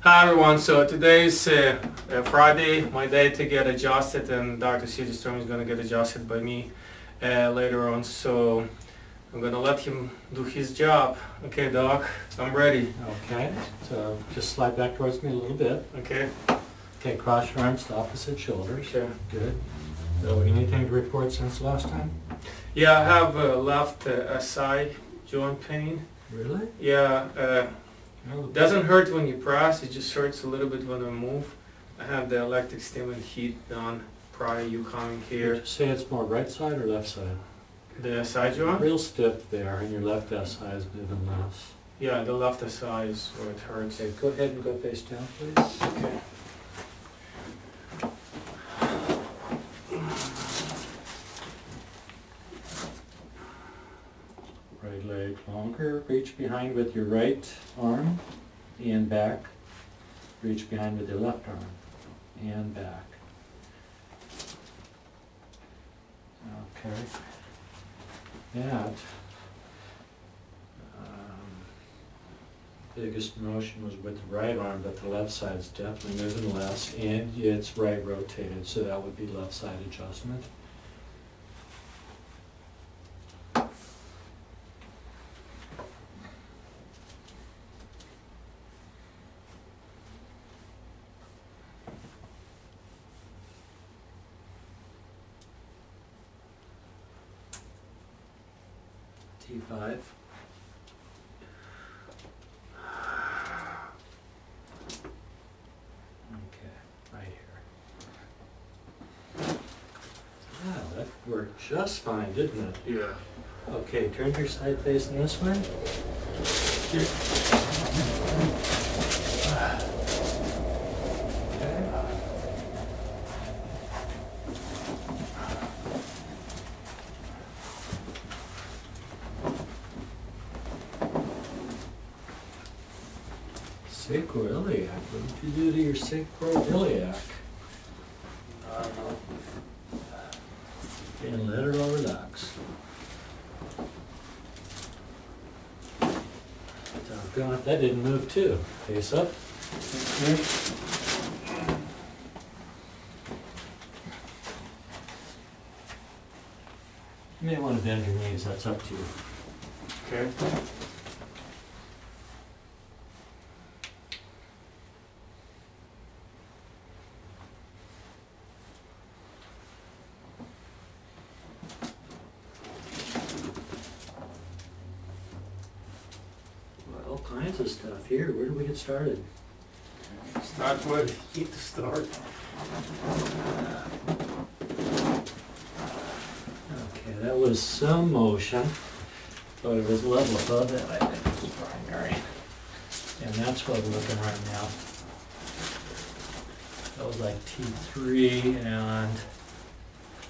Hi everyone, so today's Friday, my day to get adjusted, and Dr. Ciderstrome is going to get adjusted by me later on, so I'm going to let him do his job. Okay, Doc, I'm ready. Okay, so just slide back towards me a little bit. Okay. Okay, cross your arms to opposite shoulders. Okay. Good. So anything to report since last time? Yeah, I have left SI joint pain. Really? Yeah, doesn't hurt when you press, it just hurts a little bit when I move. I have the electric stim and heat done prior to you coming here. Would you say it's more right side or left side? The SI joint? Real stiff there, and your left SI is moving less. Yeah, the left SI is where it hurts. Okay, go ahead and go face down, please. Okay. Right leg longer. Reach behind with your right arm and back. Reach behind with your left arm and back. Okay. That biggest motion was with the right arm, but the left side's definitely moving less, and it's right rotated, so that would be left side adjustment. T5. Okay, right here. Wow, that worked just fine, didn't it? Yeah. Okay, turn your side facing this way. Okay. Sacroiliac. What did you do to your sacroiliac? I don't know. And let her all relax. Doggone it, that didn't move too. Face up. Okay. You may want to bend your knees, that's up to you. Okay. All kinds of stuff here. Where do we get started? Start where you need to start. Okay, that was some motion, but it was level above that, I think, was primary. And that's what we're looking right now. That was like T3, and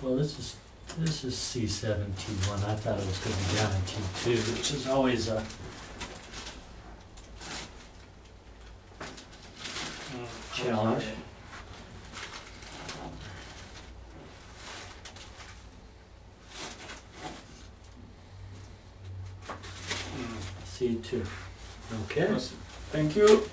well, this is C7, T1. I thought it was going to be down in T2, which is always a challenge. C2. Okay. Thank you.